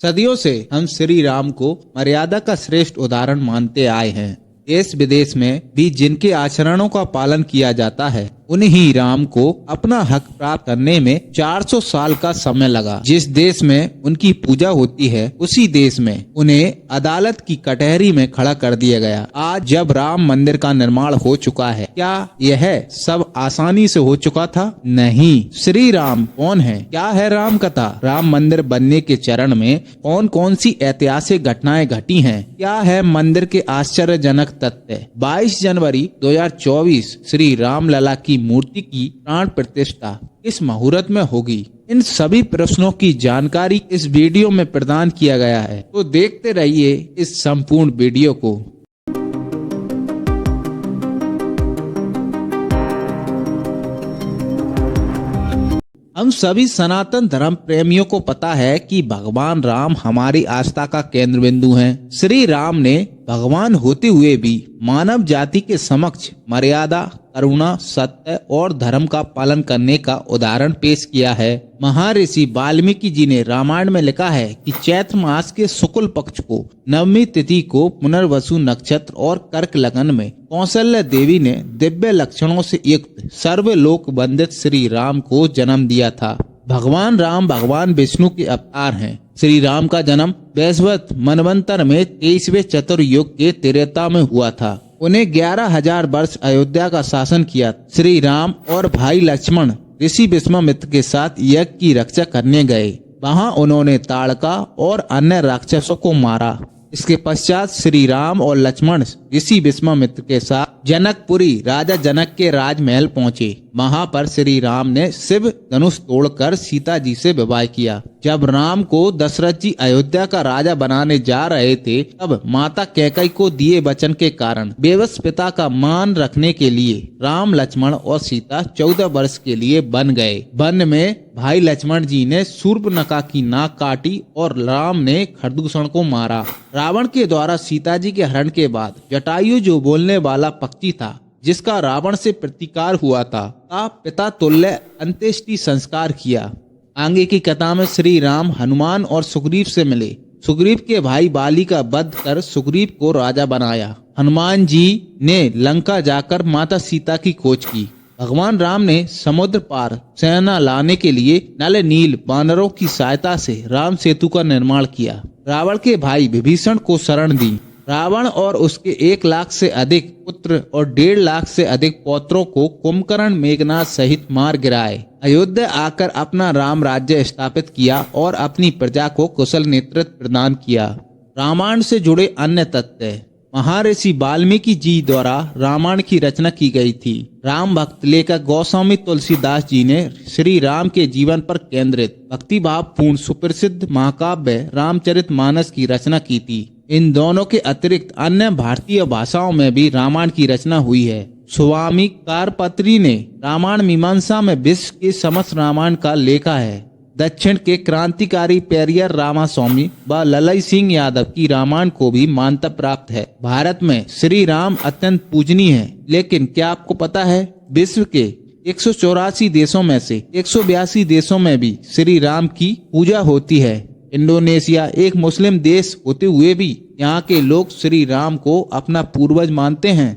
सदियों से हम श्री राम को मर्यादा का श्रेष्ठ उदाहरण मानते आए हैं। देश विदेश में भी जिनके आचरणों का पालन किया जाता है, उन्हीं राम को अपना हक प्राप्त करने में 400 साल का समय लगा। जिस देश में उनकी पूजा होती है, उसी देश में उन्हें अदालत की कटहरी में खड़ा कर दिया गया। आज जब राम मंदिर का निर्माण हो चुका है, क्या यह सब आसानी से हो चुका था? नहीं। श्री राम कौन है? क्या है राम कथा? राम मंदिर बनने के चरण में कौन कौन सी ऐतिहासिक घटनाएं घटी हैं? क्या है मंदिर के आश्चर्यजनक तथ्य? 22 जनवरी 2024 श्री राम लला की मूर्ति की प्राण प्रतिष्ठा इस मुहूर्त में होगी। इन सभी प्रश्नों की जानकारी इस वीडियो में प्रदान किया गया है, तो देखते रहिए इस संपूर्ण वीडियो को। हम सभी सनातन धर्म प्रेमियों को पता है कि भगवान राम हमारी आस्था का केंद्र बिंदु हैं। श्री राम ने भगवान होते हुए भी मानव जाति के समक्ष मर्यादा, करुणा, सत्य और धर्म का पालन करने का उदाहरण पेश किया है। महर्षि वाल्मीकि जी ने रामायण में लिखा है कि चैत्र मास के शुक्ल पक्ष को नवमी तिथि को पुनर्वसु नक्षत्र और कर्क लगन में कौशल्या देवी ने दिव्य लक्षणों से युक्त सर्वलोक वंदित श्री राम को जन्म दिया था। भगवान राम भगवान विष्णु के अवतार हैं। श्री राम का जन्म वैवस्वत मनवंतर में 23वें चतुर्युग के त्रेता में हुआ था। उन्हें 11,000 वर्ष अयोध्या का शासन किया। श्री राम और भाई लक्ष्मण ऋषि विश्वामित्र के साथ यज्ञ की रक्षा करने गए। वहां उन्होंने ताड़का और अन्य राक्षसों को मारा। इसके पश्चात श्री राम और लक्ष्मण ऋषि विश्वामित्र के साथ जनकपुरी राजा जनक के राजमहल पहुँचे। वहां पर श्री राम ने शिव धनुष तोड़कर सीता जी से विवाह किया। जब राम को दशरथ जी अयोध्या का राजा बनाने जा रहे थे, तब माता कैकेयी को दिए वचन के कारण बेबस पिता का मान रखने के लिए राम, लक्ष्मण और सीता 14 वर्ष के लिए वन गए। वन में भाई लक्ष्मण जी ने शूर्पणखा की नाक काटी और राम ने खरदूषण को मारा। रावण के द्वारा सीता जी के हरण के बाद जटायु, जो बोलने वाला पक्षी था, जिसका रावण से प्रतिकार हुआ था, का पिता तुल्य अंत्येष्टि संस्कार किया। आगे की कथा में श्री राम हनुमान और सुग्रीव से मिले। सुग्रीव के भाई बाली का वध कर सुग्रीव को राजा बनाया। हनुमान जी ने लंका जाकर माता सीता की खोज की। भगवान राम ने समुद्र पार सेना लाने के लिए नल नील वानरों की सहायता से राम सेतु का निर्माण किया। रावण के भाई विभीषण को शरण दी। रावण और उसके 1 लाख से अधिक पुत्र और 1.5 लाख से अधिक पौत्रों को कुंभकर्ण, मेघनाद सहित मार गिराए। अयोध्या आकर अपना राम राज्य स्थापित किया और अपनी प्रजा को कुशल नेतृत्व प्रदान किया। रामायण से जुड़े अन्य तथ्य। महर्षि वाल्मीकि जी द्वारा रामायण की रचना की गई थी। राम भक्त लेखक गोस्वामी तुलसीदास जी ने श्री राम के जीवन पर केंद्रित भक्तिभाव पूर्ण सुप्रसिद्ध महाकाव्य रामचरितमानस की रचना की थी। इन दोनों के अतिरिक्त अन्य भारतीय भाषाओं में भी रामायण की रचना हुई है। स्वामी कारपत्री ने रामायण मीमांसा में विश्व के समस्त रामायण का लेखा है। दक्षिण के क्रांतिकारी पेरियर रामास्वामी व ललई सिंह यादव की रामायण को भी मान्यता प्राप्त है। भारत में श्री राम अत्यंत पूजनीय है, लेकिन क्या आपको पता है विश्व के 184 देशों में से 182 देशों में भी श्री राम की पूजा होती है। इंडोनेशिया एक मुस्लिम देश होते हुए भी यहाँ के लोग श्री राम को अपना पूर्वज मानते हैं।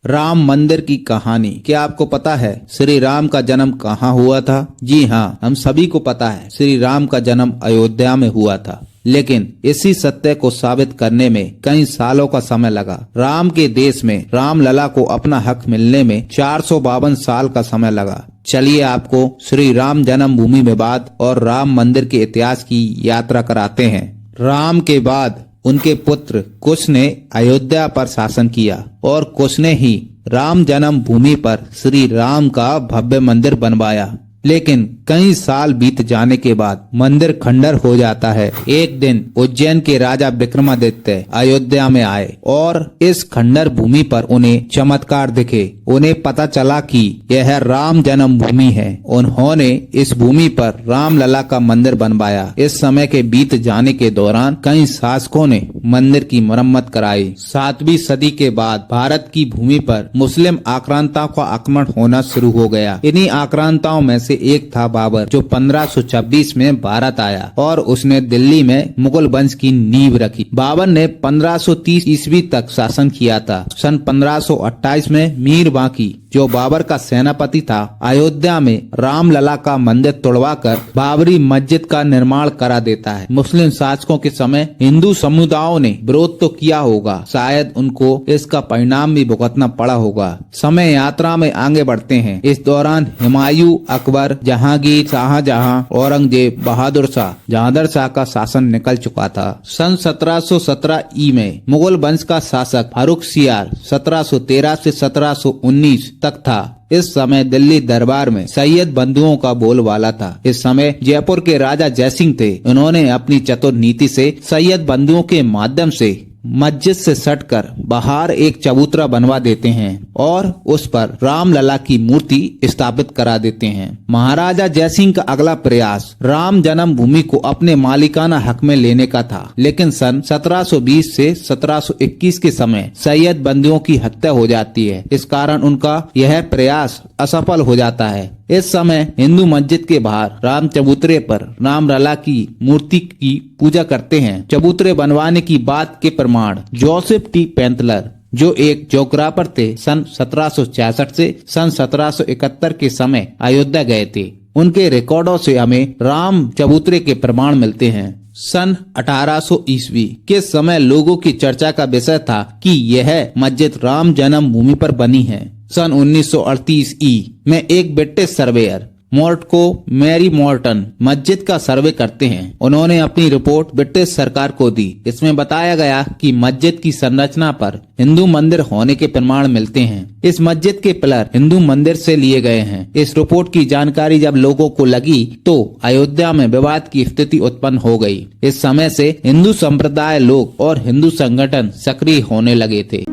राम मंदिर की कहानी। क्या आपको पता है श्री राम का जन्म कहाँ हुआ था? जी हाँ, हम सभी को पता है श्री राम का जन्म अयोध्या में हुआ था, लेकिन इसी सत्य को साबित करने में कई सालों का समय लगा। राम के देश में राम लला को अपना हक मिलने में 452 साल का समय लगा। चलिए आपको श्री राम जन्मभूमि विवाद और राम मंदिर के इतिहास की यात्रा कराते हैं। राम के बाद उनके पुत्र कुश ने अयोध्या पर शासन किया और कुश ने ही राम जन्मभूमि पर श्री राम का भव्य मंदिर बनवाया। लेकिन कई साल बीत जाने के बाद मंदिर खंडर हो जाता है। एक दिन उज्जैन के राजा विक्रमादित्य अयोध्या में आए और इस खंडर भूमि पर उन्हें चमत्कार दिखे। उन्हें पता चला कि यह राम जन्म भूमि है। उन्होंने इस भूमि पर रामलला का मंदिर बनवाया। इस समय के बीत जाने के दौरान कई शासकों ने मंदिर की मरम्मत कराई। 7वीं सदी के बाद भारत की भूमि पर मुस्लिम आक्रांताओं का आक्रमण होना शुरू हो गया। इन्हीं आक्रांताओं में से एक था बाबर, जो 1526 में भारत आया और उसने दिल्ली में मुगल वंश की नींव रखी। बाबर ने 1530 ईस्वी तक शासन किया था। सन 1528 में मीर बांकी, जो बाबर का सेनापति था, अयोध्या में रामलला का मंदिर तोड़वाकर बाबरी मस्जिद का निर्माण करा देता है। मुस्लिम शासकों के समय हिंदू समुदायों ने विरोध तो किया होगा, शायद उनको इसका परिणाम भी भुगतना पड़ा होगा। समय यात्रा में आगे बढ़ते हैं। इस दौरान हुमायूं, अकबर, जहांगीर, शाहजहां, औरंगजेब, बहादुर शाह, जहांदर शाह का शासन निकल चुका था। सन 1717 ई में मुगल वंश का शासक फारुखसियार 1713 से 1719 तक था। इस समय दिल्ली दरबार में सैयद बंधुओं का बोलबाला था। इस समय जयपुर के राजा जयसिंह थे। उन्होंने अपनी चतुर नीति से सैयद बंधुओं के माध्यम से मस्जिद से सटकर बाहर एक चबूतरा बनवा देते हैं और उस पर रामलला की मूर्ति स्थापित करा देते हैं। महाराजा जयसिंह का अगला प्रयास राम जन्म भूमि को अपने मालिकाना हक में लेने का था, लेकिन सन 1720 से 1721 के समय सैयद बंधुओं की हत्या हो जाती है। इस कारण उनका यह प्रयास असफल हो जाता है। इस समय हिंदू मस्जिद के बाहर राम चबूतरे पर रामलला की मूर्ति की पूजा करते हैं। चबूतरे बनवाने की बात के प्रमाण जोसेफ टी पेंतलर, जो एक ज्योग्राफर थे, सन 1766 से सन 1771 के समय अयोध्या गए थे। उनके रिकॉर्डों से हमें राम चबूतरे के प्रमाण मिलते हैं। सन 1800 ईस्वी के समय लोगों की चर्चा का विषय था कि यह मस्जिद राम जन्म भूमि पर बनी है। सन 1938 ई में एक ब्रिटिश सर्वेयर मोर्टको मैरी मॉर्टन मस्जिद का सर्वे करते हैं। उन्होंने अपनी रिपोर्ट ब्रिटिश सरकार को दी। इसमें बताया गया कि मस्जिद की संरचना पर हिंदू मंदिर होने के प्रमाण मिलते हैं। इस मस्जिद के पिलर हिंदू मंदिर से लिए गए हैं। इस रिपोर्ट की जानकारी जब लोगों को लगी तो अयोध्या में विवाद की स्थिति उत्पन्न हो गई। इस समय से हिंदू संप्रदाय लोग और हिंदू संगठन सक्रिय होने लगे थे।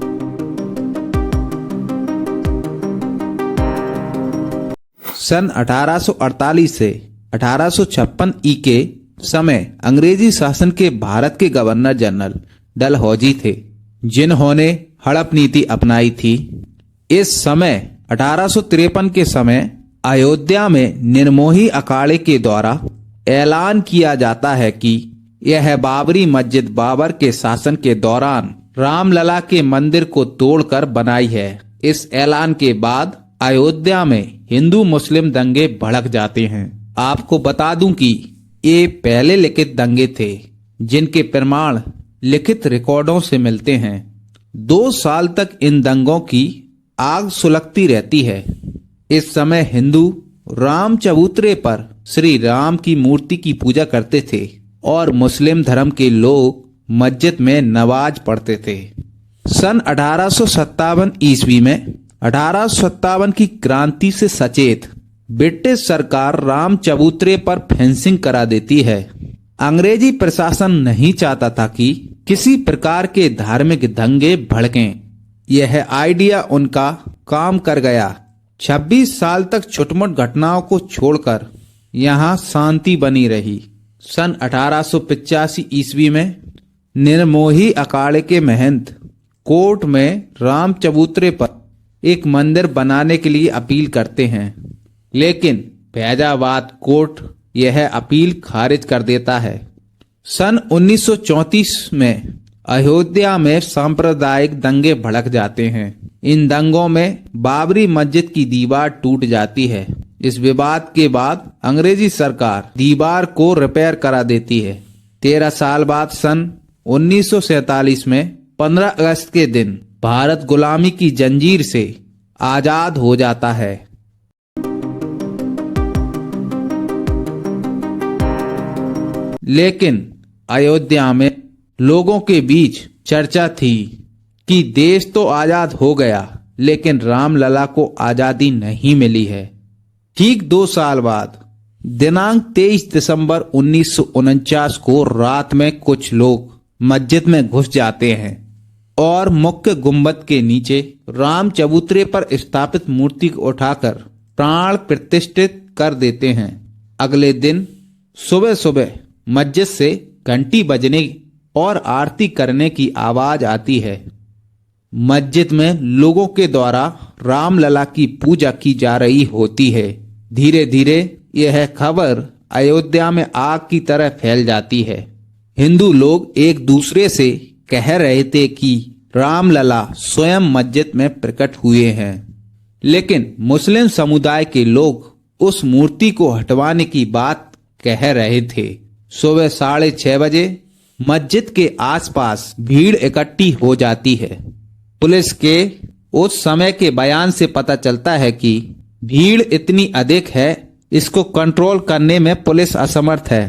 सन 1848 से 1856 ई के समय अंग्रेजी शासन के भारत के गवर्नर जनरल डलहौजी थे, जिन्होंने हड़प नीति अपनाई थी। इस समय 1853 के समय अयोध्या में निर्मोही अखाड़े के द्वारा ऐलान किया जाता है कि यह बाबरी मस्जिद बाबर के शासन के दौरान रामलला के मंदिर को तोड़कर बनाई है। इस ऐलान के बाद अयोध्या में हिंदू मुस्लिम दंगे भड़क जाते हैं। आपको बता दूं कि ये पहले लिखित दंगे थे, जिनके प्रमाण लिखित रिकॉर्डों से मिलते हैं। 2 साल तक इन दंगों की आग सुलगती रहती है। इस समय हिंदू राम चबूतरे पर श्री राम की मूर्ति की पूजा करते थे और मुस्लिम धर्म के लोग मस्जिद में नमाज पढ़ते थे। सन 1857 ईस्वी में 1857 की क्रांति से सचेत ब्रिटिश सरकार राम चबूतरे पर फेंसिंग करा देती है। अंग्रेजी प्रशासन नहीं चाहता था कि किसी प्रकार के धार्मिक दंगे भड़कें। यह आइडिया उनका काम कर गया। 26 साल तक छुटमुट घटनाओं को छोड़कर यहाँ शांति बनी रही। सन 1885 ईस्वी में निर्मोही अखाड़े के महंत कोर्ट में राम चबूतरे पर एक मंदिर बनाने के लिए अपील करते हैं, लेकिन फैजाबाद कोर्ट यह अपील खारिज कर देता है। सन 1934 में अयोध्या में सांप्रदायिक दंगे भड़क जाते हैं। इन दंगों में बाबरी मस्जिद की दीवार टूट जाती है। इस विवाद के बाद अंग्रेजी सरकार दीवार को रिपेयर करा देती है। 13 साल बाद सन 1947 में 15 अगस्त के दिन भारत गुलामी की जंजीर से आजाद हो जाता है। लेकिन अयोध्या में लोगों के बीच चर्चा थी कि देश तो आजाद हो गया, लेकिन रामलला को आजादी नहीं मिली है। ठीक 2 साल बाद दिनांक 23 दिसंबर 1949 को रात में कुछ लोग मस्जिद में घुस जाते हैं और मुख्य गुंबद के नीचे राम चबूतरे पर स्थापित मूर्ति को उठाकर प्राण प्रतिष्ठित कर देते हैं। अगले दिन सुबह सुबह मस्जिद से घंटी बजने और आरती करने की आवाज आती है। मस्जिद में लोगों के द्वारा रामलला की पूजा की जा रही होती है। धीरे धीरे यह खबर अयोध्या में आग की तरह फैल जाती है। हिंदू लोग एक दूसरे से कह रहे थे कि रामलला स्वयं मस्जिद में प्रकट हुए हैं, लेकिन मुस्लिम समुदाय के लोग उस मूर्ति को हटवाने की बात कह रहे थे। सुबह 6:30 बजे मस्जिद के आसपास भीड़ इकट्ठी हो जाती है। पुलिस के उस समय के बयान से पता चलता है कि भीड़ इतनी अधिक है, इसको कंट्रोल करने में पुलिस असमर्थ है।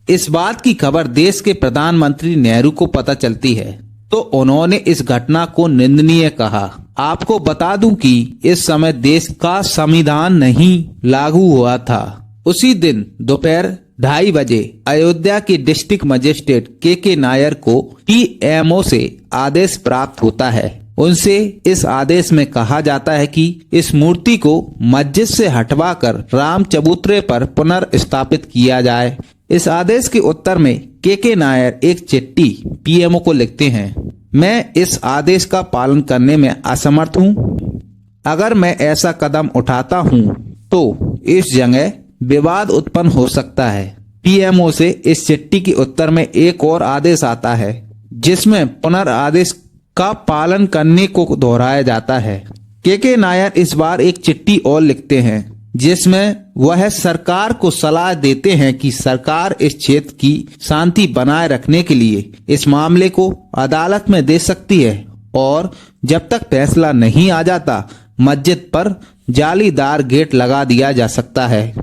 इस बात की खबर देश के प्रधानमंत्री नेहरू को पता चलती है, तो उन्होंने इस घटना को निंदनीय कहा। आपको बता दूं कि इस समय देश का संविधान नहीं लागू हुआ था। उसी दिन दोपहर 2:30 बजे अयोध्या के डिस्ट्रिक्ट मजिस्ट्रेट के नायर को पीएमओ से आदेश प्राप्त होता है। उनसे इस आदेश में कहा जाता है कि इस मूर्ति को मस्जिद से हटवाकर राम चबूतरे पर पुनर्स्थापित किया जाए। इस आदेश के उत्तर में के नायर एक चिट्ठी पीएमओ को लिखते हैं, मैं इस आदेश का पालन करने में असमर्थ हूँ। अगर मैं ऐसा कदम उठाता हूँ तो इस जगह विवाद उत्पन्न हो सकता है। पीएमओ से इस चिट्ठी के उत्तर में एक और आदेश आता है, जिसमें पुनर्आदेश का पालन करने को दोहराया जाता है। के नायर इस बार एक चिट्ठी और लिखते हैं, जिसमें वह सरकार को सलाह देते हैं कि सरकार इस क्षेत्र की शांति बनाए रखने के लिए इस मामले को अदालत में दे सकती है और जब तक फैसला नहीं आ जाता मस्जिद पर जालीदार गेट लगा दिया जा सकता है।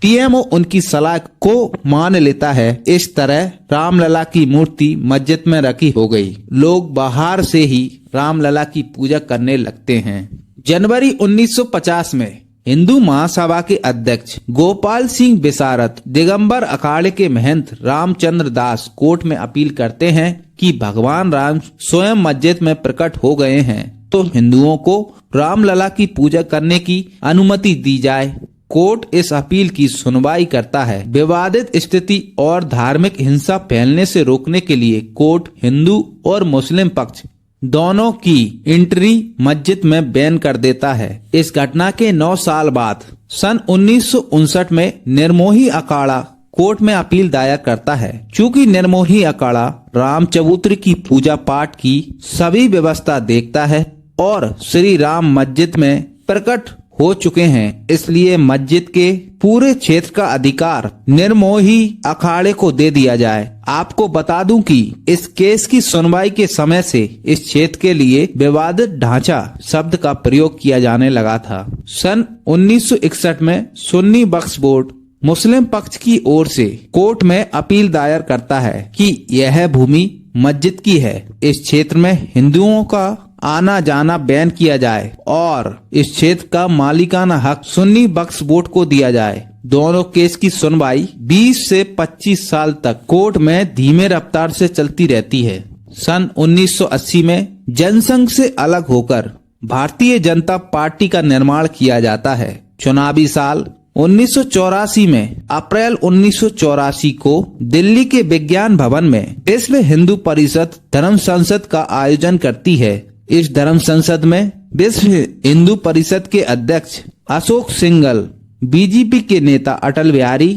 पीएमओ उनकी सलाह को मान लेता है। इस तरह रामलला की मूर्ति मस्जिद में रखी हो गई। लोग बाहर से ही रामलला की पूजा करने लगते हैं। जनवरी 1950 में हिंदू महासभा के अध्यक्ष गोपाल सिंह विशारद दिगंबर अखाड़े के महंत रामचंद्र दास कोर्ट में अपील करते हैं कि भगवान राम स्वयं मस्जिद में प्रकट हो गए हैं, तो हिंदुओं को रामलला की पूजा करने की अनुमति दी जाए। कोर्ट इस अपील की सुनवाई करता है। विवादित स्थिति और धार्मिक हिंसा फैलने से रोकने के लिए कोर्ट हिंदू और मुस्लिम पक्ष दोनों की एंट्री मस्जिद में बैन कर देता है। इस घटना के 9 साल बाद सन 1959 में निर्मोही अखाड़ा कोर्ट में अपील दायर करता है। चूंकि निर्मोही अखाड़ा राम चबूतरे की पूजा पाठ की सभी व्यवस्था देखता है और श्री राम मस्जिद में प्रकट हो चुके हैं, इसलिए मस्जिद के पूरे क्षेत्र का अधिकार निर्मोही अखाड़े को दे दिया जाए। आपको बता दूं कि इस केस की सुनवाई के समय से इस क्षेत्र के लिए विवादित ढांचा शब्द का प्रयोग किया जाने लगा था। सन 1961 में सुन्नी वक्फ बोर्ड मुस्लिम पक्ष की ओर से कोर्ट में अपील दायर करता है कि यह भूमि मस्जिद की है, इस क्षेत्र में हिंदुओं का आना जाना बैन किया जाए और इस क्षेत्र का मालिकाना हक सुन्नी वक्फ बोर्ड को दिया जाए। दोनों केस की सुनवाई 20 से 25 साल तक कोर्ट में धीमे रफ्तार से चलती रहती है। सन 1980 में जनसंघ से अलग होकर भारतीय जनता पार्टी का निर्माण किया जाता है। चुनावी साल 1984 में अप्रैल 1984 को दिल्ली के विज्ञान भवन में विश्व हिंदू परिषद धर्म संसद का आयोजन करती है। इस धर्म संसद में विश्व हिंदू परिषद के अध्यक्ष अशोक सिंघल, बीजेपी के नेता अटल बिहारी,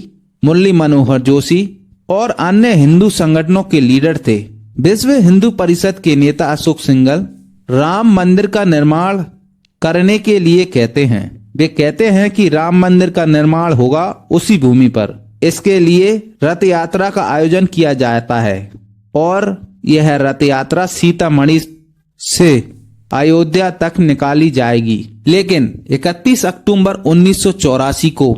मुरली मनोहर जोशी और अन्य हिंदू संगठनों के लीडर थे। विश्व हिंदू परिषद के नेता अशोक सिंघल राम मंदिर का निर्माण करने के लिए कहते हैं। वे कहते हैं कि राम मंदिर का निर्माण होगा उसी भूमि पर। इसके लिए रथ यात्रा का आयोजन किया जाता है और यह रथ यात्रा सीतामढ़ी से अयोध्या तक निकाली जाएगी। लेकिन 31 अक्टूबर 1984 को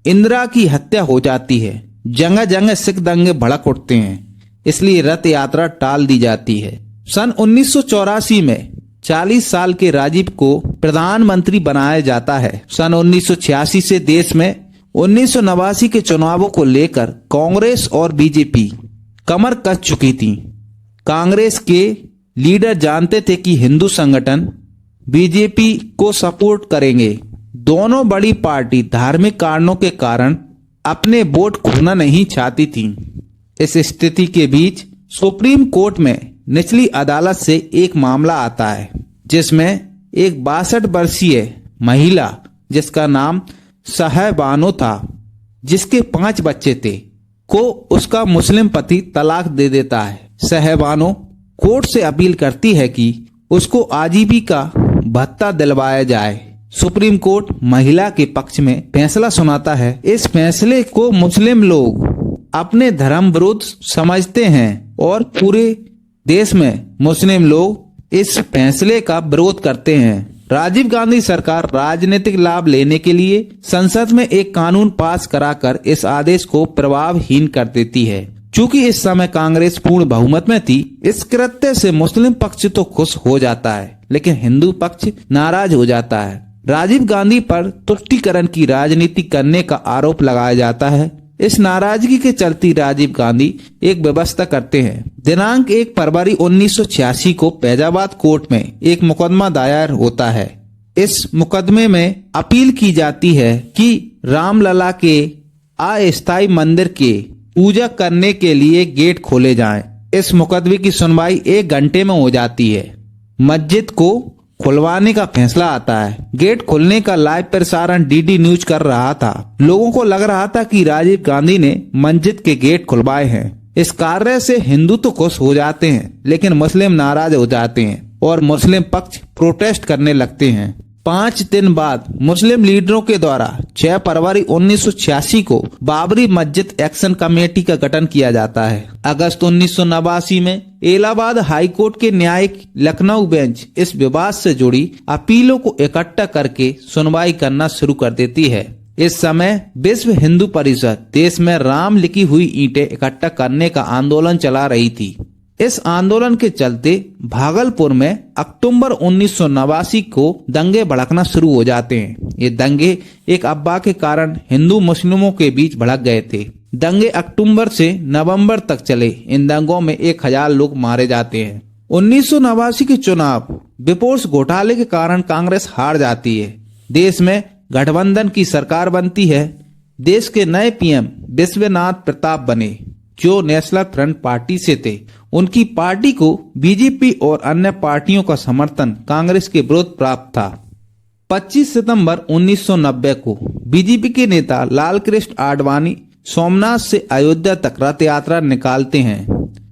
इंदिरा की हत्या हो जाती है। जगह जगह सिख दंगे भड़क उठते हैं, इसलिए रथ यात्रा टाल दी जाती है। सन 1984 में 40 साल के राजीव को प्रधानमंत्री बनाया जाता है। सन 1986 से देश में 1989 के चुनावों को लेकर कांग्रेस और बीजेपी कमर कस चुकी थी। कांग्रेस के लीडर जानते थे कि हिंदू संगठन बीजेपी को सपोर्ट करेंगे। दोनों बड़ी पार्टी धार्मिक कारणों के कारण अपने वोट खोना नहीं चाहती थी। इस स्थिति के बीच सुप्रीम कोर्ट में निचली अदालत से एक मामला आता है, जिसमें एक 62 वर्षीय महिला जिसका नाम सहबानो था, जिसके 5 बच्चे थे, को उसका मुस्लिम पति तलाक दे देता है। सहबानो कोर्ट से अपील करती है कि उसको आजीविका भत्ता दिलवाया जाए। सुप्रीम कोर्ट महिला के पक्ष में फैसला सुनाता है। इस फैसले को मुस्लिम लोग अपने धर्म विरुद्ध समझते हैं और पूरे देश में मुस्लिम लोग इस फैसले का विरोध करते हैं। राजीव गांधी सरकार राजनीतिक लाभ लेने के लिए संसद में एक कानून पास कराकर इस आदेश को प्रभावहीन कर देती है। चूंकि इस समय कांग्रेस पूर्ण बहुमत में थी, इस कृत्य से मुस्लिम पक्ष तो खुश हो जाता है, लेकिन हिंदू पक्ष नाराज हो जाता है। राजीव गांधी पर तुष्टीकरण की राजनीति करने का आरोप लगाया जाता है। इस नाराजगी के चलते राजीव गांधी एक व्यवस्था करते हैं। दिनांक 1 फरवरी 1986 को फैजाबाद कोर्ट में एक मुकदमा दायर होता है। इस मुकदमे में अपील की जाती है कि रामलला के अस्थायी मंदिर के पूजा करने के लिए गेट खोले जाएं। इस मुकदमे की सुनवाई 1 घंटे में हो जाती है। मस्जिद को खुलवाने का फैसला आता है। गेट खुलने का लाइव प्रसारण डीडी न्यूज कर रहा था। लोगों को लग रहा था कि राजीव गांधी ने मस्जिद के गेट खुलवाए हैं। इस कार्य से हिंदू तो खुश हो जाते हैं, लेकिन मुस्लिम नाराज हो जाते हैं और मुस्लिम पक्ष प्रोटेस्ट करने लगते हैं। 5 दिन बाद मुस्लिम लीडरों के द्वारा 6 फरवरी 1986 को बाबरी मस्जिद एक्शन कमेटी का गठन किया जाता है। अगस्त 1989 में इलाहाबाद हाईकोर्ट के न्यायिक लखनऊ बेंच इस विवाद से जुड़ी अपीलों को इकट्ठा करके सुनवाई करना शुरू कर देती है। इस समय विश्व हिंदू परिषद देश में राम लिखी हुई ईंटें इकट्ठा करने का आंदोलन चला रही थी। इस आंदोलन के चलते भागलपुर में अक्टूबर 1989 को दंगे भड़कना शुरू हो जाते हैं। ये दंगे एक अफवाह के कारण हिंदू मुस्लिमों के बीच भड़क गए थे। दंगे अक्टूबर से नवंबर तक चले। इन दंगों में 1000 लोग मारे जाते हैं। 1989 के चुनाव विपोर्स घोटाले के कारण कांग्रेस हार जाती है। देश में गठबंधन की सरकार बनती है। देश के नए पीएम विश्वनाथ प्रताप बने, जो नेशनल फ्रंट पार्टी से थे। उनकी पार्टी को बीजेपी और अन्य पार्टियों का समर्थन कांग्रेस के विरुद्ध प्राप्त था। 25 सितंबर 1990 को बीजेपी के नेता लाल कृष्ण आडवाणी सोमनाथ से अयोध्या तक रथ यात्रा निकालते हैं।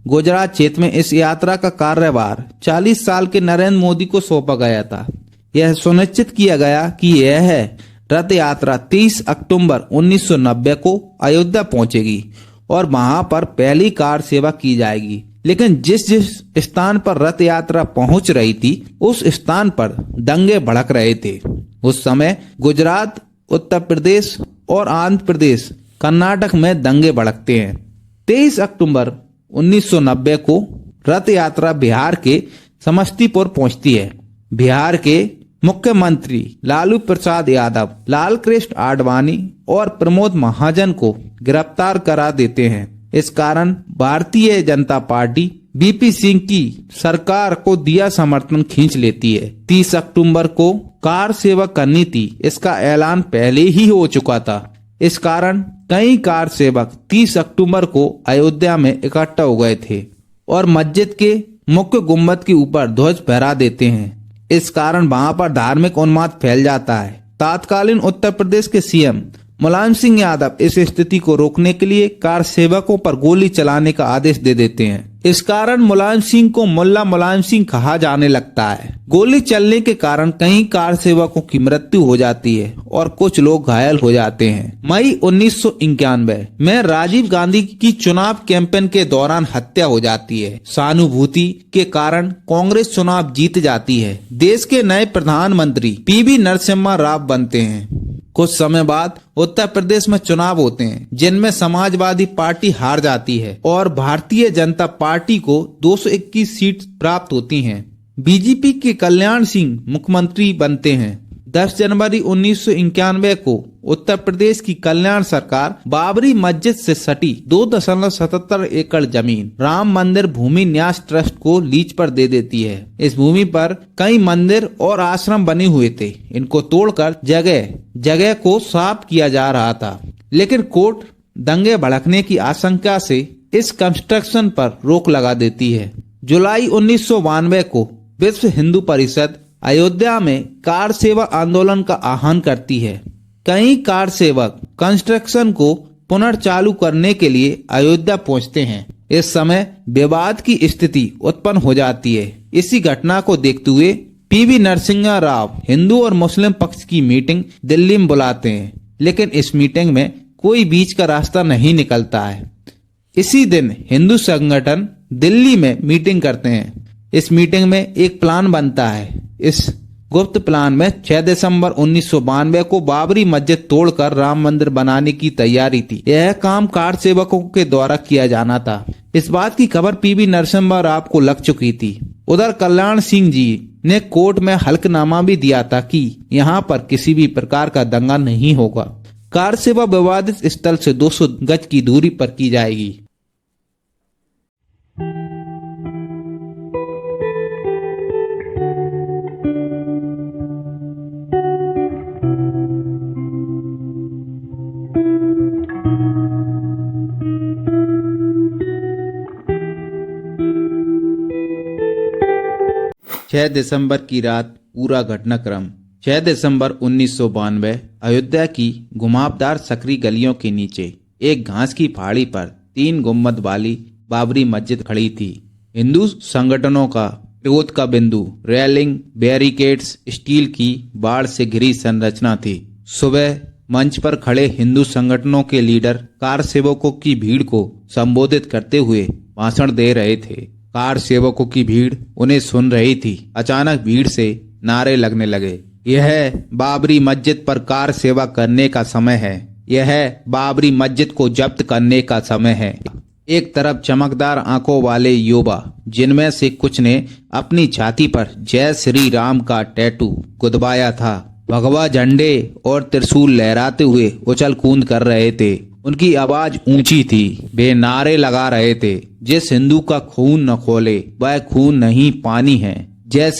गुजरात क्षेत्र में इस यात्रा का कार्यभार 40 साल के नरेंद्र मोदी को सौंपा गया था। यह सुनिश्चित किया गया कि यह रथ यात्रा 30 अक्टूबर 1990 को अयोध्या पहुंचेगी और वहां पर पहली कार सेवा की जाएगी। लेकिन जिस स्थान पर रथ यात्रा पहुंच रही थी, उस स्थान पर दंगे भड़क रहे थे। उस समय गुजरात, उत्तर प्रदेश और आंध्र प्रदेश, कर्नाटक में दंगे भड़कते हैं। 23 अक्टूबर 1990 को रथ यात्रा बिहार के समस्तीपुर पहुंचती है। बिहार के मुख्यमंत्री लालू प्रसाद यादव लाल कृष्ण आडवाणी और प्रमोद महाजन को गिरफ्तार करा देते हैं। इस कारण भारतीय जनता पार्टी बीपी सिंह की सरकार को दिया समर्थन खींच लेती है। 30 अक्टूबर को कार सेवा करनी थी, इसका ऐलान पहले ही हो चुका था। इस कारण कई कार सेवक 30 अक्टूबर को अयोध्या में इकट्ठा हो गए थे और मस्जिद के मुख्य गुम्बद के ऊपर ध्वज फहरा देते हैं। इस कारण वहां पर धार्मिक उन्माद फैल जाता है। तत्कालीन उत्तर प्रदेश के सीएम मुलायम सिंह यादव इस स्थिति को रोकने के लिए कार सेवकों पर गोली चलाने का आदेश दे देते हैं। इस कारण मुलायम सिंह को मुल्ला मुलायम सिंह कहा जाने लगता है। गोली चलने के कारण कई कार सेवकों की मृत्यु हो जाती है और कुछ लोग घायल हो जाते हैं। मई 1991 में राजीव गांधी की चुनाव कैंपेन के दौरान हत्या हो जाती है। सहानुभूति के कारण कांग्रेस चुनाव जीत जाती है। देश के नए प्रधानमंत्री पीवी नरसिम्हा राव बनते हैं। कुछ समय बाद उत्तर प्रदेश में चुनाव होते हैं, जिनमें समाजवादी पार्टी हार जाती है और भारतीय जनता पार्टी को 221 सीट प्राप्त होती हैं। बीजेपी के कल्याण सिंह मुख्यमंत्री बनते हैं। 10 जनवरी 1991 को उत्तर प्रदेश की कल्याण सरकार बाबरी मस्जिद से सटी 2.77 एकड़ जमीन राम मंदिर भूमि न्यास ट्रस्ट को लीज पर दे देती है। इस भूमि पर कई मंदिर और आश्रम बने हुए थे। इनको तोड़कर जगह जगह को साफ किया जा रहा था, लेकिन कोर्ट दंगे भड़कने की आशंका से इस कंस्ट्रक्शन पर रोक लगा देती है। जुलाई 1992 को विश्व हिंदू परिषद अयोध्या में कार सेवा आंदोलन का आह्वान करती है। कई कार सेवक कंस्ट्रक्शन को पुनर्चालू करने के लिए अयोध्या पहुंचते हैं। इस समय विवाद की स्थिति उत्पन्न हो जाती है। इसी घटना को देखते हुए पीवी नरसिम्हा राव हिंदू और मुस्लिम पक्ष की मीटिंग दिल्ली में बुलाते हैं, लेकिन इस मीटिंग में कोई बीच का रास्ता नहीं निकलता है। इसी दिन हिंदू संगठन दिल्ली में मीटिंग करते हैं। इस मीटिंग में एक प्लान बनता है। इस गुप्त प्लान में 6 दिसंबर 1992 को बाबरी मस्जिद तोड़कर राम मंदिर बनाने की तैयारी थी। यह काम कार सेवकों के द्वारा किया जाना था। इस बात की खबर पीवी नरसिम्हा राव को लग चुकी थी। उधर कल्याण सिंह जी ने कोर्ट में हल्फनामा भी दिया था कि यहाँ पर किसी भी प्रकार का दंगा नहीं होगा। कार सेवा विवादित स्थल से 200 गज की दूरी पर की जाएगी। छह दिसंबर की रात पूरा घटनाक्रम। 6 दिसंबर 1992 अयोध्या की घुमावदार सकरी गलियों के नीचे एक घास की पहाड़ी पर 3 गुम्बद वाली बाबरी मस्जिद खड़ी थी। हिंदू संगठनों का विरोध का बिंदु रेलिंग, बैरिकेड्स, स्टील की बाड़ से घिरी संरचना थी। सुबह मंच पर खड़े हिंदू संगठनों के लीडर कार सेवकों की भीड़ को संबोधित करते हुए भाषण दे रहे थे। कार सेवकों की भीड़ उन्हें सुन रही थी। अचानक भीड़ से नारे लगने लगे, यह बाबरी मस्जिद पर कार सेवा करने का समय है, यह बाबरी मस्जिद को जब्त करने का समय है। एक तरफ चमकदार आंखों वाले युवा, जिनमें से कुछ ने अपनी छाती पर जय श्री राम का टैटू गुदवाया था, भगवा झंडे और त्रिशूल लहराते हुए उछल कूद कर रहे थे। उनकी आवाज ऊंची थी। वे नारे लगा रहे थे, जिस हिंदू का खून न खोले वह खून नहीं पानी है। जय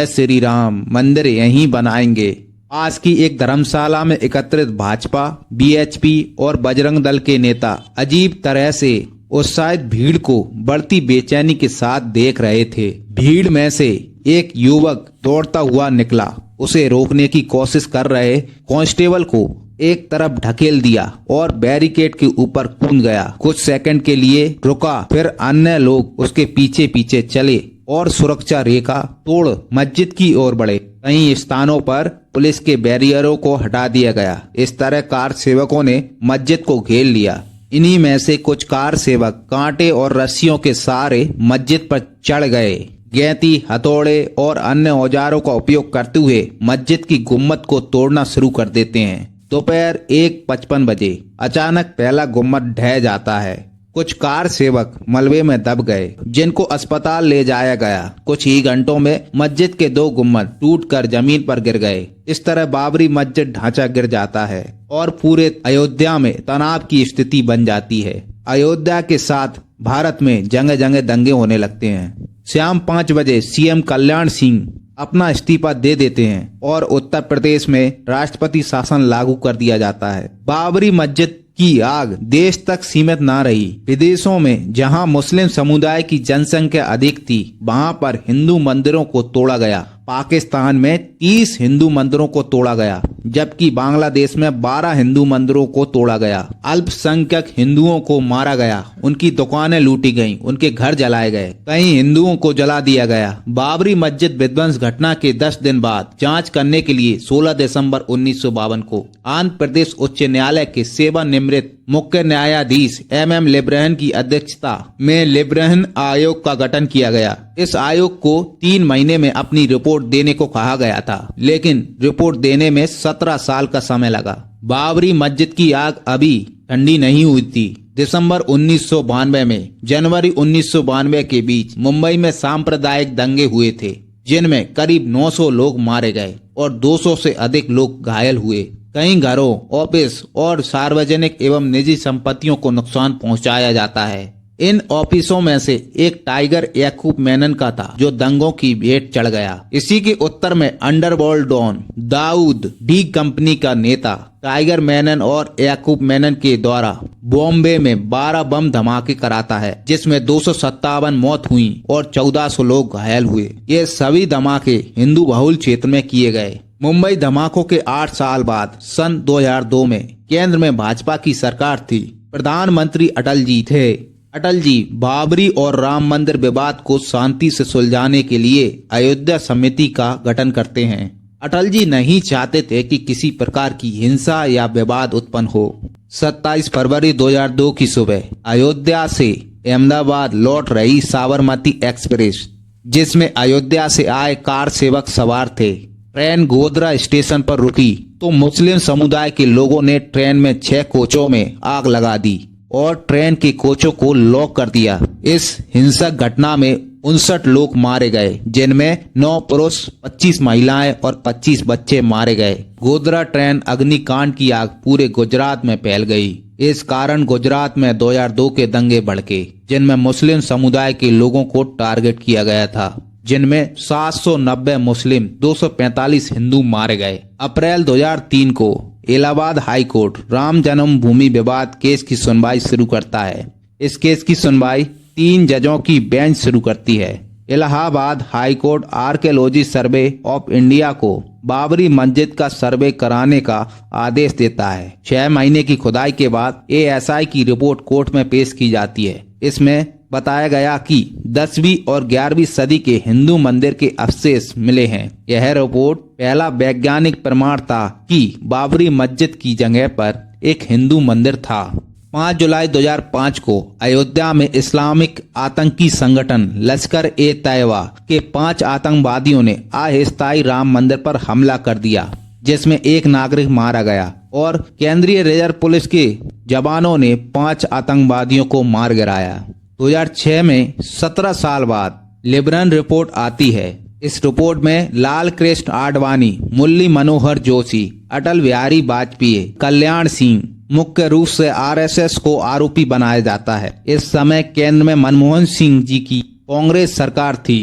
श्री राम, मंदिर यहीं बनाएंगे। पास की एक धर्मशाला में एकत्रित भाजपा, बीएचपी और बजरंग दल के नेता अजीब तरह से उत्साहित भीड़ को बढ़ती बेचैनी के साथ देख रहे थे। भीड़ में से एक युवक दौड़ता हुआ निकला। उसे रोकने की कोशिश कर रहे कांस्टेबल को एक तरफ ढकेल दिया और बैरिकेड के ऊपर कूद गया। कुछ सेकंड के लिए रुका, फिर अन्य लोग उसके पीछे पीछे चले और सुरक्षा रेखा तोड़ मस्जिद की ओर बढ़े। कई स्थानों पर पुलिस के बैरियरों को हटा दिया गया। इस तरह कार सेवकों ने मस्जिद को घेर लिया। इन्हीं में से कुछ कार सेवक कांटे और रस्सियों के सहारे मस्जिद पर चढ़ गए। गैती, हथौड़े और अन्य औजारों का उपयोग करते हुए मस्जिद की गुम्मद को तोड़ना शुरू कर देते हैं। दोपहर 1:55 बजे अचानक पहला गुम्मद ढह जाता है। कुछ कार सेवक मलबे में दब गए, जिनको अस्पताल ले जाया गया। कुछ ही घंटों में मस्जिद के 2 गुम्मद टूटकर जमीन पर गिर गए। इस तरह बाबरी मस्जिद ढांचा गिर जाता है और पूरे अयोध्या में तनाव की स्थिति बन जाती है। अयोध्या के साथ भारत में जगह जगह दंगे होने लगते हैं। शाम 5 बजे सीएम कल्याण सिंह अपना इस्तीफा दे देते हैं और उत्तर प्रदेश में राष्ट्रपति शासन लागू कर दिया जाता है। बाबरी मस्जिद की आग देश तक सीमित न रही। विदेशों में जहां मुस्लिम समुदाय की जनसंख्या अधिक थी, वहां पर हिंदू मंदिरों को तोड़ा गया। पाकिस्तान में 30 हिंदू मंदिरों को तोड़ा गया, जबकि बांग्लादेश में 12 हिंदू मंदिरों को तोड़ा गया। अल्पसंख्यक हिंदुओं को मारा गया, उनकी दुकानें लूटी गईं, उनके घर जलाए गए, कई हिंदुओं को जला दिया गया। बाबरी मस्जिद विध्वंस घटना के 10 दिन बाद जांच करने के लिए 16 दिसंबर 1952 को आंध्र प्रदेश उच्च न्यायालय के सेवानिवृत्त मुख्य न्यायाधीश MM लिब्रहन की अध्यक्षता में लिब्रहन आयोग का गठन किया गया। इस आयोग को 3 महीने में अपनी रिपोर्ट देने को कहा गया था, लेकिन रिपोर्ट देने में 17 साल का समय लगा। बाबरी मस्जिद की आग अभी ठंडी नहीं हुई थी। दिसंबर 1992 में जनवरी 1992 के बीच मुंबई में सांप्रदायिक दंगे हुए थे, जिनमें करीब 900 लोग मारे गए और 200 से अधिक लोग घायल हुए। कई घरों, ऑफिस और सार्वजनिक एवं निजी संपत्तियों को नुकसान पहुंचाया जाता है। इन ऑफिसों में से एक टाइगर याकूब मेनन का था, जो दंगों की भेंट चढ़ गया। इसी के उत्तर में underworld don Dawood D Company का नेता टाइगर मेनन और याकूब मेनन के द्वारा बॉम्बे में 12 बम धमाके कराता है, जिसमें 257 मौत हुई और 1400 लोग घायल हुए। ये सभी धमाके हिंदू बहुल क्षेत्र में किए गए। मुंबई धमाकों के 8 साल बाद सन 2002 में केंद्र में भाजपा की सरकार थी। प्रधानमंत्री अटल जी थे। अटल जी बाबरी और राम मंदिर विवाद को शांति से सुलझाने के लिए अयोध्या समिति का गठन करते हैं। अटल जी नहीं चाहते थे कि किसी प्रकार की हिंसा या विवाद उत्पन्न हो। 27 फरवरी 2002 की सुबह अयोध्या से अहमदाबाद लौट रही साबरमती एक्सप्रेस, जिसमें अयोध्या से आए कार सेवक सवार थे, ट्रेन गोधरा स्टेशन पर रुकी तो मुस्लिम समुदाय के लोगों ने ट्रेन में 6 कोचों में आग लगा दी और ट्रेन के कोचों को लॉक कर दिया। इस हिंसक घटना में 59 लोग मारे गए, जिनमें 9 पुरुष, 25 महिलाएं और 25 बच्चे मारे गए। गोधरा ट्रेन अग्निकांड की आग पूरे गुजरात में फैल गई। इस कारण गुजरात में 2002 के दंगे भड़के, जिनमें मुस्लिम समुदाय के लोगों को टारगेट किया गया था, जिनमें 790 मुस्लिम, 245 हिंदू मारे गए। अप्रैल 2003 को इलाहाबाद हाई कोर्ट राम जन्मभूमि विवाद केस की सुनवाई शुरू करता है। इस केस की सुनवाई 3 जजों की बेंच शुरू करती है। Allahabad high court archaeology survey of India को बाबरी मस्जिद का सर्वे कराने का आदेश देता है। 6 महीने की खुदाई के बाद ASI की रिपोर्ट कोर्ट में पेश की जाती है। इसमें बताया गया कि 10वीं और 11वीं सदी के हिंदू मंदिर के अवशेष मिले हैं। यह रिपोर्ट पहला वैज्ञानिक प्रमाण था कि बाबरी मस्जिद की जगह पर एक हिंदू मंदिर था। 5 जुलाई 2005 को अयोध्या में इस्लामिक आतंकी संगठन लश्कर-ए-तैयबा के 5 आतंकवादियों ने अस्थायी राम मंदिर पर हमला कर दिया, जिसमें एक नागरिक मारा गया और केंद्रीय रिजर्व पुलिस के जवानों ने 5 आतंकवादियों को मार गिराया। 2006 में 17 साल बाद लिबरन रिपोर्ट आती है। इस रिपोर्ट में लाल कृष्ण आडवाणी, मुरली मनोहर जोशी, अटल बिहारी वाजपेयी, कल्याण सिंह मुख्य रूप से RSS को आरोपी बनाया जाता है। इस समय केंद्र में मनमोहन सिंह जी की कांग्रेस सरकार थी।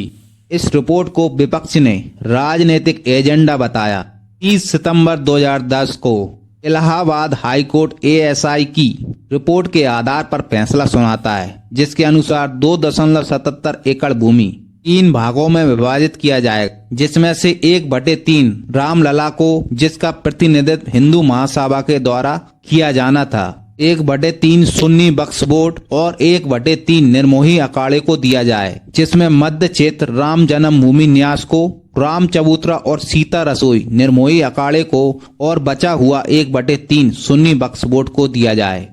इस रिपोर्ट को विपक्ष ने राजनीतिक एजेंडा बताया। 30 सितंबर 2010 को इलाहाबाद हाई कोर्ट ASI की रिपोर्ट के आधार पर फैसला सुनाता है, जिसके अनुसार 2.77 एकड़ भूमि 3 भागों में विभाजित किया जाए, जिसमें से 1/3 रामलला को, जिसका प्रतिनिधित्व हिंदू महासभा के द्वारा किया जाना था, 1/3 सुन्नी वक्फ बोर्ड और 1/3 निर्मोही अखाड़े को दिया जाए, जिसमें मध्य क्षेत्र राम जन्मभूमि न्यास को, राम चबूतरा और सीता रसोई निर्मोही अखाड़े को और बचा हुआ 1/3 सुन्नी वक्फ बोर्ड को दिया जाए।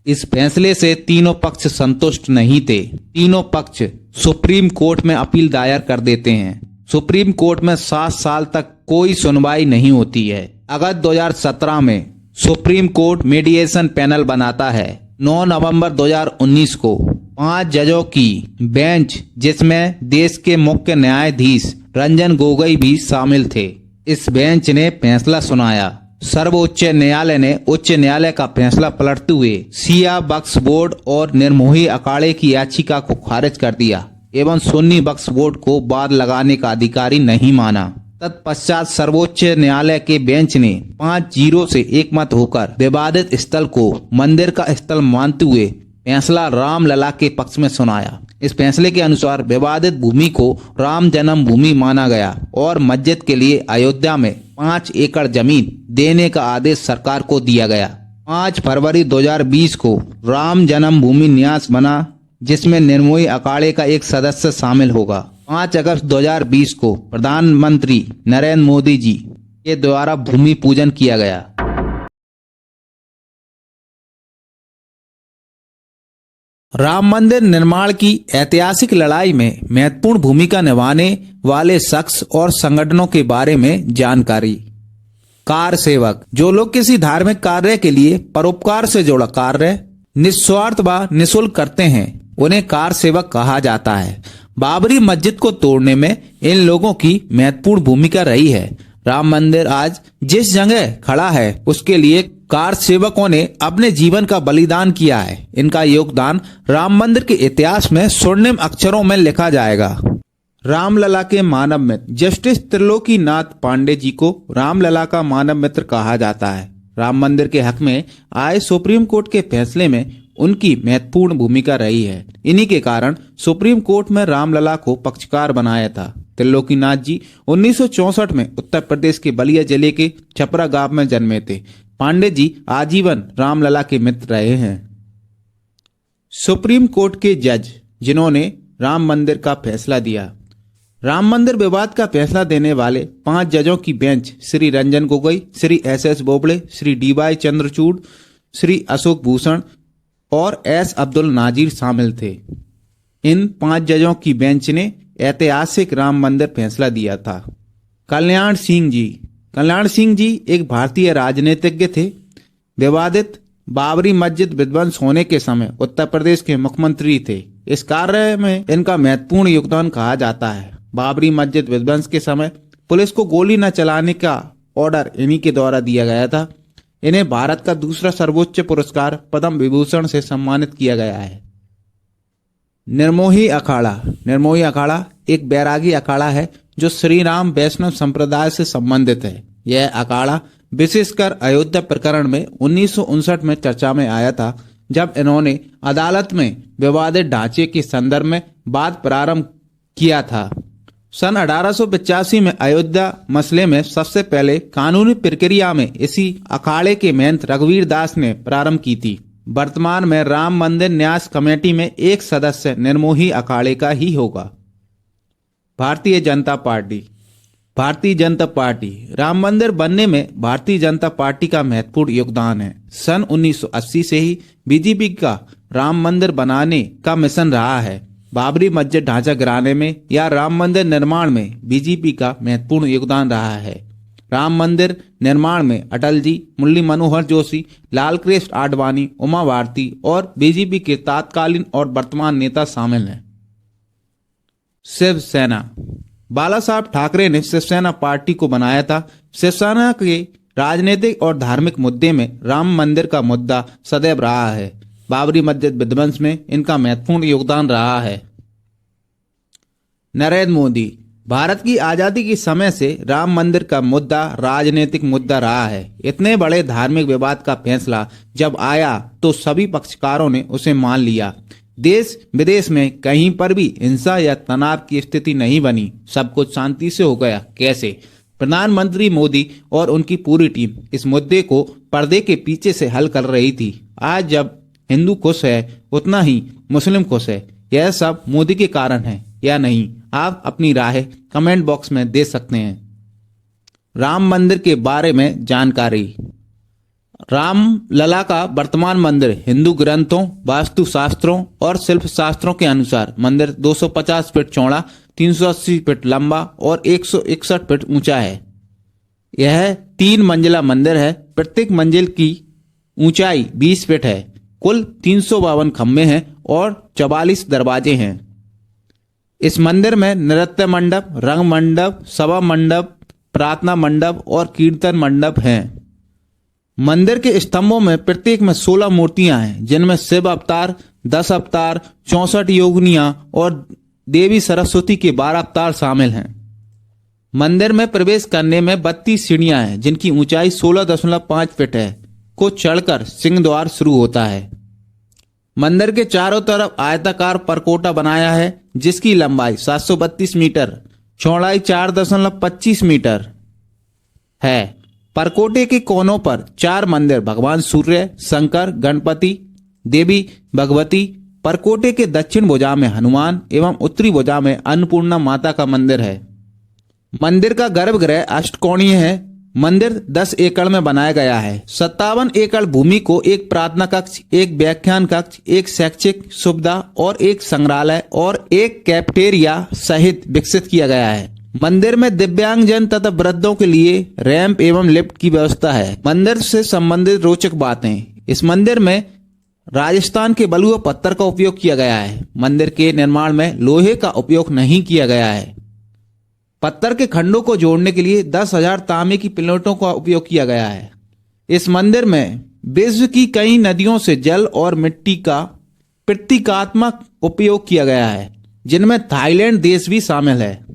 इस फैसले से तीनों पक्ष संतुष्ट नहीं थे। तीनों पक्ष सुप्रीम कोर्ट में अपील दायर कर देते हैं। सुप्रीम कोर्ट में 7 साल तक कोई सुनवाई नहीं होती है। अगस्त 2017 में सुप्रीम कोर्ट मीडिएशन पैनल बनाता है। 9 नवंबर 2019 को 5 जजों की बेंच, जिसमें देश के मुख्य न्यायाधीश रंजन गोगोई भी शामिल थे, इस बेंच ने फैसला सुनाया। सर्वोच्च न्यायालय ने उच्च न्यायालय का फैसला पलटते हुए शिया वक्फ बोर्ड और निर्मोही अखाड़े की याचिका को खारिज कर दिया एवं सुन्नी वक्फ बोर्ड को बाद लगाने का अधिकारी नहीं माना। तत्पश्चात सर्वोच्च न्यायालय के बेंच ने 5-0 से एकमत होकर विवादित स्थल को मंदिर का स्थल मानते हुए फैसला रामलला के पक्ष में सुनाया। इस फैसले के अनुसार विवादित भूमि को राम जन्मभूमि माना गया और मस्जिद के लिए अयोध्या में 5 एकड़ जमीन देने का आदेश सरकार को दिया गया। 5 फरवरी 2020 को राम जन्मभूमि न्यास बना, जिसमें निर्मोही अखाड़े का एक सदस्य शामिल होगा। 5 अगस्त 2020 को प्रधानमंत्री नरेंद्र मोदी जी के द्वारा भूमि पूजन किया गया। राम मंदिर निर्माण की ऐतिहासिक लड़ाई में महत्वपूर्ण भूमिका निभाने वाले शख्स और संगठनों के बारे में जानकारी। कार सेवक, जो लोग किसी धार्मिक कार्य के लिए परोपकार से जुड़ा कार्य निस्वार्थ व निःशुल्क करते हैं उन्हें कार सेवक कहा जाता है। बाबरी मस्जिद को तोड़ने में इन लोगों की महत्वपूर्ण भूमिका रही है। राम मंदिर आज जिस जगह खड़ा है उसके लिए कार सेवकों ने अपने जीवन का बलिदान किया है। इनका योगदान राम मंदिर के इतिहास में स्वर्णिम अक्षरों में लिखा जाएगा। रामलला के मानव मित्र जस्टिस त्रिलोकीनाथ पांडे जी को रामलला का मानव मित्र कहा जाता है। राम मंदिर के हक में आए सुप्रीम कोर्ट के फैसले में उनकी महत्वपूर्ण भूमिका रही है। इन्हीं के कारण सुप्रीम कोर्ट में रामलला को पक्षकार बनाया था। त्रिलोकीनाथ जी 1964 में उत्तर प्रदेश के बलिया जिले के छपरा गांव में जन्मे थे। पांडे जी आजीवन रामलला के मित्र रहे हैं। सुप्रीम कोर्ट के जज जिन्होंने राम मंदिर का फैसला दिया। राम मंदिर विवाद का फैसला देने वाले 5 जजों की bench Shri Ranjan Gogoi, Shri S Bobde, Shri D Chandrachud, Shri Ashok Bhushan और एस अब्दुल नाजीर शामिल थे। इन 5 जजों की बेंच ने ऐतिहासिक राम मंदिर फैसला दिया था। कल्याण सिंह जी एक भारतीय राजनीतिज्ञ थे। विवादित बाबरी मस्जिद विध्वंस होने के समय उत्तर प्रदेश के मुख्यमंत्री थे। इस कार्य में इनका महत्वपूर्ण योगदान कहा जाता है। बाबरी मस्जिद विध्वंस के समय पुलिस को गोली न चलाने का ऑर्डर इन्हीं के द्वारा दिया गया था। इन्हें भारत का दूसरा सर्वोच्च पुरस्कार पद्म विभूषण से सम्मानित किया गया है। निर्मोही अखाड़ा एक बैरागी अखाड़ा है जो श्री राम वैष्णव संप्रदाय से संबंधित है। यह अखाड़ा विशेषकर अयोध्या प्रकरण में 1959 में चर्चा में आया था, जब इन्होंने अदालत में विवादित ढांचे के संदर्भ में वाद प्रारंभ किया था। सन 1885 में अयोध्या मसले में सबसे पहले कानूनी प्रक्रिया में इसी अखाड़े के महंत रघुवीर दास ने प्रारंभ की थी। वर्तमान में राम मंदिर न्यास कमेटी में एक सदस्य निर्मोही अखाड़े का ही होगा। भारतीय जनता पार्टी राम मंदिर बनने में भारतीय जनता पार्टी का महत्वपूर्ण योगदान है। सन 1980 से ही बीजेपी का राम मंदिर बनाने का मिशन रहा है। बाबरी मस्जिद ढांचा गिराने में या राम मंदिर निर्माण में बीजेपी का महत्वपूर्ण योगदान रहा है। राम मंदिर निर्माण में अटल जी, मुरली मनोहर जोशी, लाल कृष्ण आडवाणी, उमा भारती और बीजेपी के तत्कालीन और वर्तमान नेता शामिल हैं। शिवसेना बाला साहब ठाकरे ने शिवसेना पार्टी को बनाया था। शिवसेना के राजनीतिक और धार्मिक मुद्दे में राम मंदिर का मुद्दा सदैव रहा है। बाबरी मस्जिद विध्वंस में इनका महत्वपूर्ण योगदान रहा है। नरेंद्र मोदी भारत की आजादी के समय से राम मंदिर का मुद्दा राजनीतिक मुद्दा रहा है। इतने बड़े धार्मिक विवाद का फैसला जब आया तो सभी पक्षकारों ने उसे मान लिया। देश विदेश में कहीं पर भी हिंसा या तनाव की स्थिति नहीं बनी, सब कुछ शांति से हो गया। कैसे? प्रधानमंत्री मोदी और उनकी पूरी टीम इस मुद्दे को पर्दे के पीछे से हल कर रही थी। आज जब हिंदू खुश है उतना ही मुस्लिम खुश है। यह सब मोदी के कारण है या नहीं, आप अपनी राय कमेंट बॉक्स में दे सकते हैं। राम मंदिर के बारे में जानकारी। राम लला का वर्तमान मंदिर हिंदू ग्रंथों, वास्तु शास्त्रों और शिल्प शास्त्रों के अनुसार मंदिर 250 फीट चौड़ा, 380 फीट लंबा और 161 फीट ऊंचा है। यह 3 मंजिला मंदिर है। प्रत्येक मंजिल की ऊंचाई 20 फीट है। कुल 352 खम्भे हैं और 44 दरवाजे हैं। इस मंदिर में नृत्य मंडप, रंग मंडप, सभा मंडप, प्रार्थना मंडप और कीर्तन मंडप हैं। मंदिर के स्तंभों में प्रत्येक में 16 मूर्तियां हैं, जिनमें शिव अवतार, 10 अवतार, 64 योगिनियां और देवी सरस्वती के 12 अवतार शामिल हैं। मंदिर में प्रवेश करने में 32 सीढ़ियां हैं, जिनकी ऊंचाई 16.5 फीट है। को चढ़कर सिंह द्वार शुरू होता है। मंदिर के चारों तरफ आयताकार परकोटा बनाया है, जिसकी लंबाई 732 मीटर, चौड़ाई 4.25 मीटर है। परकोटे के कोनों पर 4 मंदिर भगवान सूर्य, शंकर, गणपति, देवी भगवती। परकोटे के दक्षिण भुजा में हनुमान एवं उत्तरी भुजा में अन्नपूर्णा माता का मंदिर है। मंदिर का गर्भगृह अष्टकोणीय है। मंदिर 10 एकड़ में बनाया गया है। 57 एकड़ भूमि को एक प्रार्थना कक्ष, एक व्याख्यान कक्ष, एक शैक्षिक सुविधा और एक संग्रहालय और एक कैफेटेरिया सहित विकसित किया गया है। मंदिर में दिव्यांगजन तथा वृद्धों के लिए रैंप एवं लिफ्ट की व्यवस्था है। मंदिर से संबंधित रोचक बातें। इस मंदिर में राजस्थान के बलुआ पत्थर का उपयोग किया गया है। मंदिर के निर्माण में लोहे का उपयोग नहीं किया गया है। पत्थर के खंडों को जोड़ने के लिए 10,000 तांबे की प्लेटों का उपयोग किया गया है। इस मंदिर में विश्व की कई नदियों से जल और मिट्टी का प्रतीकात्मक उपयोग किया गया है, जिनमें थाईलैंड देश भी शामिल है।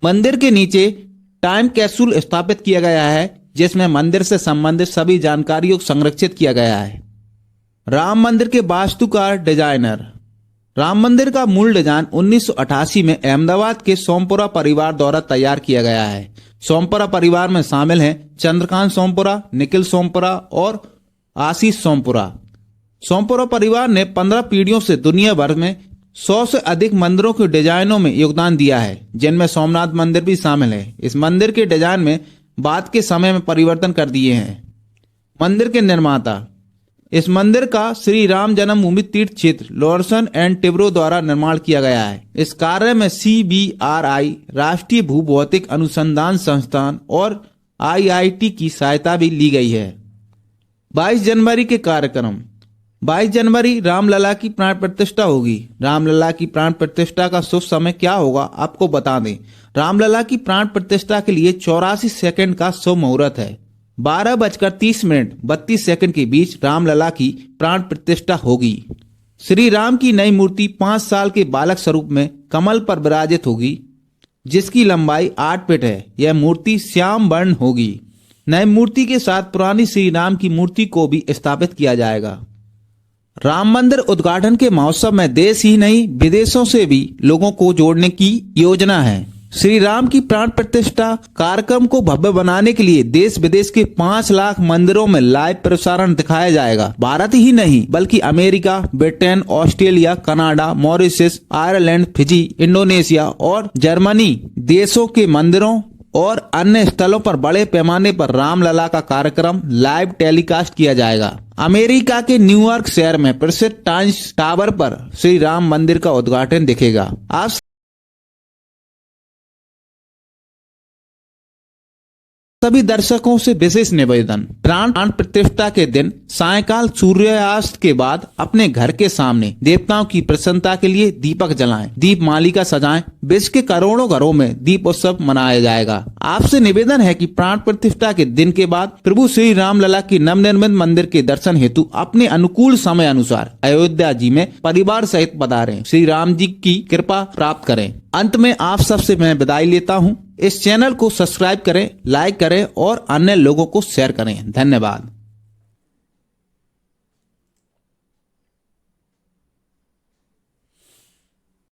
मंदिर के नीचे टाइम कैप्सूल स्थापित किया गया है, जिसमें मंदिर से संबंधित सभी जानकारियों को संरक्षित किया गया है। राम मंदिर के वास्तुकार डिजाइनर। राम मंदिर का मूल डिजाइन 1988 में अहमदाबाद के सोमपुरा परिवार द्वारा तैयार किया गया है। सोमपुरा परिवार में शामिल हैं चंद्रकांत सोमपुरा, निखिल सोमपुरा और आशीष सोमपुरा। सोमपुरा परिवार ने 15 पीढ़ियों से दुनिया भर में 100 से अधिक मंदिरों के डिजाइनों में योगदान दिया है, जिनमें सोमनाथ मंदिर भी शामिल है। इस मंदिर के डिजाइन में बाद के समय में परिवर्तन कर दिए हैं। मंदिर के निर्माता। इस मंदिर का श्री राम जन्मभूमि तीर्थ क्षेत्र लॉरसन एंड टिब्रो द्वारा निर्माण किया गया है। इस कार्य में CBRI, राष्ट्रीय भूभौतिक अनुसंधान संस्थान और IIT की सहायता भी ली गई है। 22 जनवरी के कार्यक्रम। 22 जनवरी रामलला की प्राण प्रतिष्ठा होगी। रामलला की प्राण प्रतिष्ठा का शुभ समय क्या होगा आपको बता दें। रामलला की प्राण प्रतिष्ठा के लिए 84 सेकंड का शुभ मुहूर्त है। 12:30 के बीच रामलला की प्राण प्रतिष्ठा होगी। श्री राम की नई मूर्ति 5 साल के बालक स्वरूप में कमल पर विराजित होगी, जिसकी लंबाई 8 फीट है। यह मूर्ति श्याम वर्ण होगी। नई मूर्ति के साथ पुरानी श्री राम की मूर्ति को भी स्थापित किया जाएगा। राम मंदिर उद्घाटन के महोत्सव में देश ही नहीं विदेशों से भी लोगों को जोड़ने की योजना है। श्री राम की प्राण प्रतिष्ठा कार्यक्रम को भव्य बनाने के लिए देश विदेश के 5 लाख मंदिरों में लाइव प्रसारण दिखाया जाएगा। भारत ही नहीं बल्कि America, Britain, Australia, Canada, Mauritius, Ireland, Fiji, Indonesia और जर्मनी देशों के मंदिरों और अन्य स्थलों पर बड़े पैमाने पर रामलला का कार्यक्रम लाइव टेलीकास्ट किया जाएगा। अमेरिका के न्यूयॉर्क शहर में प्रसिद्ध टाइम्स टावर पर श्री राम मंदिर का उद्घाटन दिखेगा। आप सभी दर्शकों से विशेष निवेदन। प्राण प्रतिष्ठा के दिन सायंकाल सूर्यास्त के बाद अपने घर के सामने देवताओं की प्रसन्नता के लिए दीपक जलाएं, दीप मालिका सजाएं। विश्व के करोड़ों घरों में दीप उत्सव मनाया जाएगा। आपसे निवेदन है कि प्राण प्रतिष्ठा के दिन के बाद प्रभु श्री रामलला की नवनिर्मित मंदिर के दर्शन हेतु अपने अनुकूल समय अनुसार अयोध्या जी में परिवार सहित पधारें, श्री राम जी की कृपा प्राप्त करें। अंत में आप सबसे मैं विदाई लेता हूँ। इस चैनल को सब्सक्राइब करें, लाइक करें और अन्य लोगों को शेयर करें। धन्यवाद।